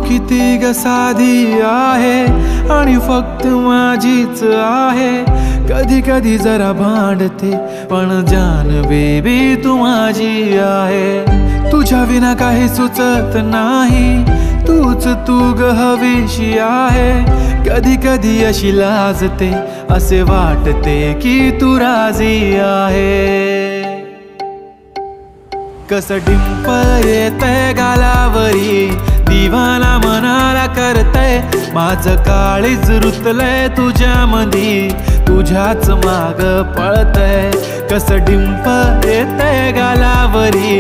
किती ग साधी आहे आणि फक्त माझीच आहे. कधी कधी जरा भांडते पण जान बेबी तू माझी आहे. तुझ्या विना काही सुचत नाही, तूच तू ग हवीशी आहे. कधी कधी अशी लाजते, असे वाटते की तू राजी आहे. कस डिंपल येतय गालावरी, दिवाना मनाला करतय. माझं काळीज रुतलंय तुझ्या मधी, तुझ्याच माग पळतय. कस डिंपल येतय गालावरी.